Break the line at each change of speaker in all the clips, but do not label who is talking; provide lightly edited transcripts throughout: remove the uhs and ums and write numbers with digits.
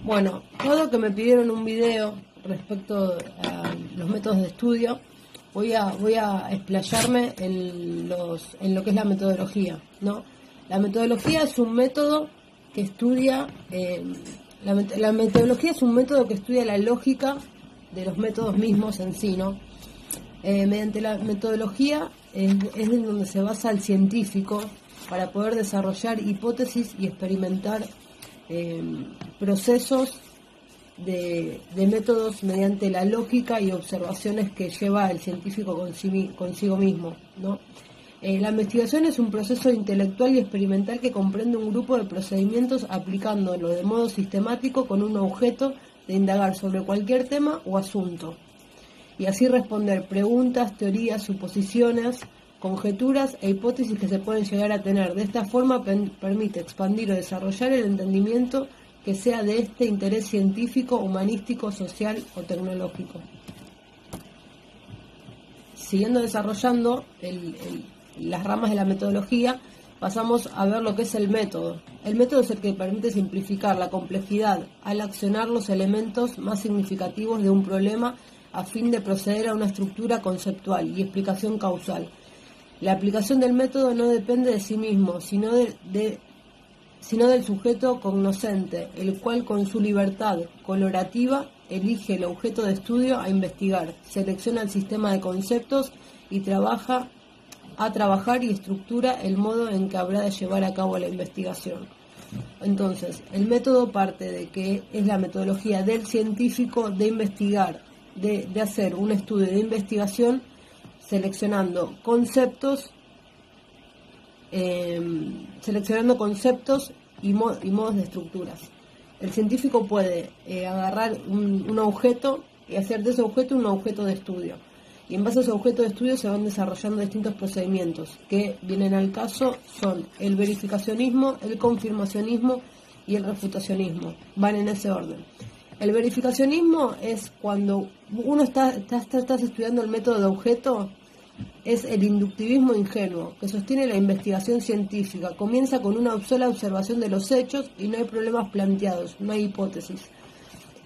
Bueno, todo que me pidieron un video respecto a los métodos de estudio, voy a explayarme en lo que es la metodología, ¿no? La metodología es un método que estudia, la metodología es un método que estudia la lógica de los métodos mismos en sí, ¿no? Mediante la metodología es en donde se basa el científico para poder desarrollar hipótesis y experimentar procesos de métodos mediante la lógica y observaciones que lleva el científico consigo mismo, ¿no? La investigación es un proceso intelectual y experimental que comprende un grupo de procedimientos aplicándolo de modo sistemático con un objeto de indagar sobre cualquier tema o asunto, y así responder preguntas, teorías, suposiciones, conjeturas e hipótesis que se pueden llegar a tener. De esta forma permite expandir o desarrollar el entendimiento que sea de este interés científico, humanístico, social o tecnológico. Siguiendo desarrollando las ramas de la metodología, pasamos a ver lo que es el método. El método es el que permite simplificar la complejidad al accionar los elementos más significativos de un problema a fin de proceder a una estructura conceptual y explicación causal. La aplicación del método no depende de sí mismo, sino del sujeto cognoscente, el cual con su libertad colorativa elige el objeto de estudio a investigar, selecciona el sistema de conceptos y trabajar y estructura el modo en que habrá de llevar a cabo la investigación. Entonces, el método parte de que es la metodología del científico de investigar, de hacer un estudio de investigación seleccionando conceptos y modos de estructuras. El científico puede agarrar un objeto y hacer de ese objeto un objeto de estudio. Y en base a ese objeto de estudio se van desarrollando distintos procedimientos que vienen al caso, son el verificacionismo, el confirmacionismo y el refutacionismo. Van en ese orden. El verificacionismo es cuando uno estás estudiando el método de objeto, es el inductivismo ingenuo, que sostiene la investigación científica. Comienza con una sola observación de los hechos y no hay problemas planteados, no hay hipótesis,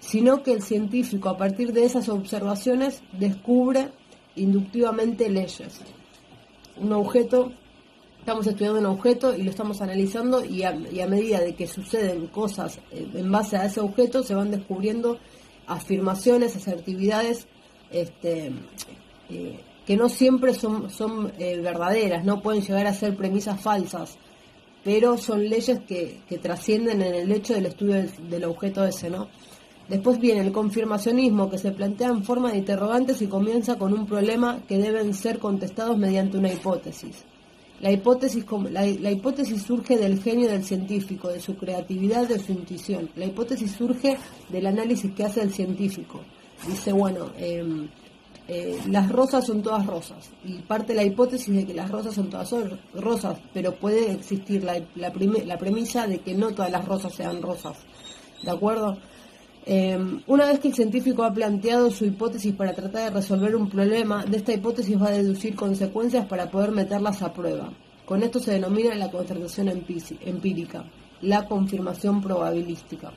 sino que el científico a partir de esas observaciones descubre inductivamente leyes. Un objeto, estamos estudiando un objeto y lo estamos analizando y a medida de que suceden cosas en base a ese objeto se van descubriendo afirmaciones, asertividades que no siempre son verdaderas, no pueden llegar a ser premisas falsas, pero son leyes que trascienden en el hecho del estudio del objeto ese, ¿no? Después viene el confirmacionismo, que se plantea en forma de interrogantes y comienza con un problema que deben ser contestados mediante una hipótesis. La hipótesis surge del genio del científico, de su creatividad, de su intuición. La hipótesis surge del análisis que hace el científico. Dice, bueno, las rosas son todas rosas, y parte la hipótesis de que las rosas son todas rosas, pero puede existir la premisa de que no todas las rosas sean rosas, ¿de acuerdo? Una vez que el científico ha planteado su hipótesis para tratar de resolver un problema, de esta hipótesis va a deducir consecuencias para poder meterlas a prueba. Con esto se denomina la constatación empírica, la confirmación probabilística.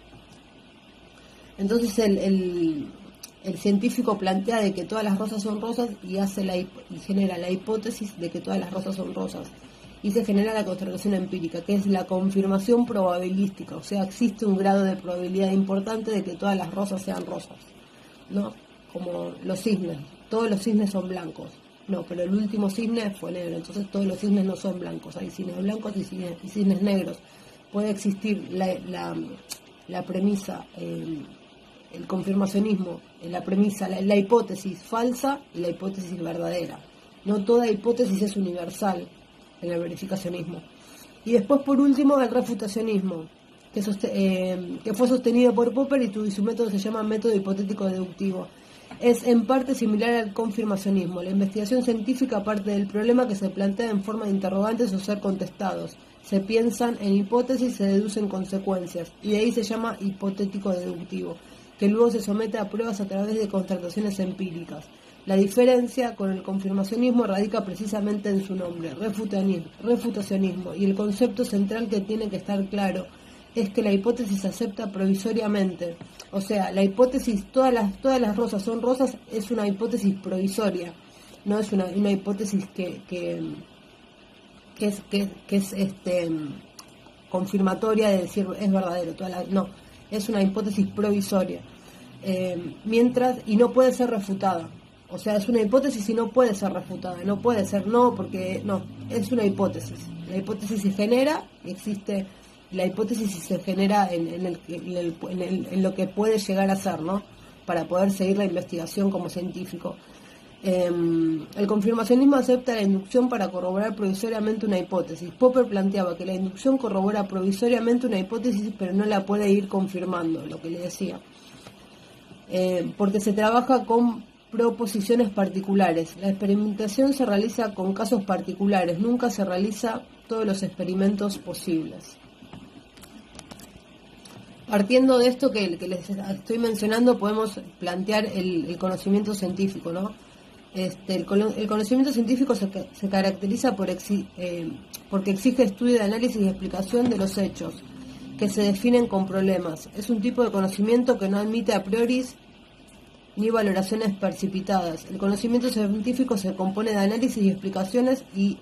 Entonces el científico plantea de que todas las rosas son rosas y genera la hipótesis de que todas las rosas son rosas. Y se genera la constatación empírica, que es la confirmación probabilística, o sea, existe un grado de probabilidad importante de que todas las rosas sean rosas, ¿no? Como los cisnes, todos los cisnes son blancos, no, pero el último cisne fue negro, entonces todos los cisnes no son blancos, hay cisnes blancos y cisnes negros. Puede existir la premisa, el confirmacionismo, la premisa, la hipótesis falsa y la hipótesis verdadera. No toda hipótesis es universal en el verificacionismo. Y después, por último, el refutacionismo, que fue sostenido por Popper y su método se llama método hipotético deductivo. Es en parte similar al confirmacionismo. La investigación científica parte del problema que se plantea en forma de interrogantes o ser contestados. Se piensan en hipótesis, se deducen consecuencias, y de ahí se llama hipotético deductivo, que luego se somete a pruebas a través de constataciones empíricas. La diferencia con el confirmacionismo radica precisamente en su nombre, refutacionismo, y el concepto central que tiene que estar claro es que la hipótesis se acepta provisoriamente. O sea, la hipótesis, todas las rosas son rosas, es una hipótesis provisoria, no es una hipótesis que es confirmatoria de decir es verdadero. No, es una hipótesis provisoria. Y no puede ser refutada. O sea, es una hipótesis y no puede ser refutada. No puede ser porque no, es una hipótesis. La hipótesis se genera, existe la hipótesis y se genera en lo que puede llegar a ser, ¿no? Para poder seguir la investigación como científico. El confirmacionismo acepta la inducción para corroborar provisoriamente una hipótesis. Popper planteaba que la inducción corrobora provisoriamente una hipótesis, pero no la puede ir confirmando, lo que le decía. Porque se trabaja con proposiciones particulares. La experimentación se realiza con casos particulares, nunca se realiza todos los experimentos posibles. Partiendo de esto que les estoy mencionando, podemos plantear el conocimiento científico, ¿no? El conocimiento científico se caracteriza porque exige estudio de análisis y explicación de los hechos, que se definen con problemas. Es un tipo de conocimiento que no admite a priori ni valoraciones precipitadas. El conocimiento científico se compone de análisis y explicaciones, y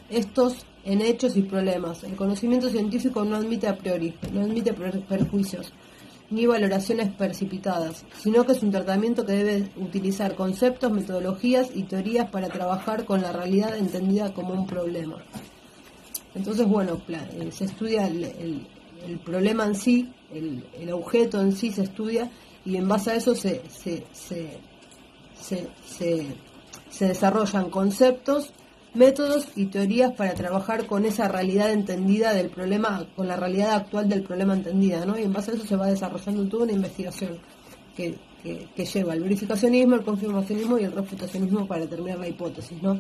estos en hechos y problemas. El conocimiento científico no admite a priori, no admite perjuicios ni valoraciones precipitadas, sino que es un tratamiento que debe utilizar conceptos, metodologías y teorías para trabajar con la realidad entendida como un problema. Entonces, bueno, se estudia el problema en sí, el objeto en sí se estudia, y en base a eso se desarrollan conceptos, métodos y teorías para trabajar con esa realidad entendida del problema, con la realidad actual del problema entendida, ¿no? Y en base a eso se va desarrollando toda una investigación que lleva el verificacionismo, el confirmacionismo y el refutacionismo para determinar la hipótesis, ¿no?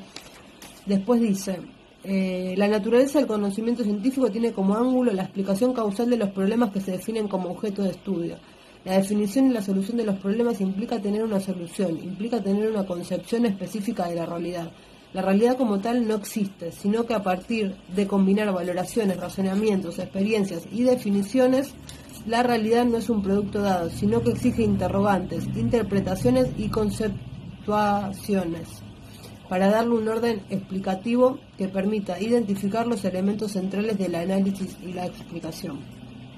Después dice, la naturaleza del conocimiento científico tiene como ángulo la explicación causal de los problemas que se definen como objeto de estudio. La definición y la solución de los problemas implica tener una solución, implica tener una concepción específica de la realidad. La realidad como tal no existe, sino que a partir de combinar valoraciones, razonamientos, experiencias y definiciones, la realidad no es un producto dado, sino que exige interrogantes, interpretaciones y conceptuaciones, para darle un orden explicativo que permita identificar los elementos centrales del análisis y la explicación.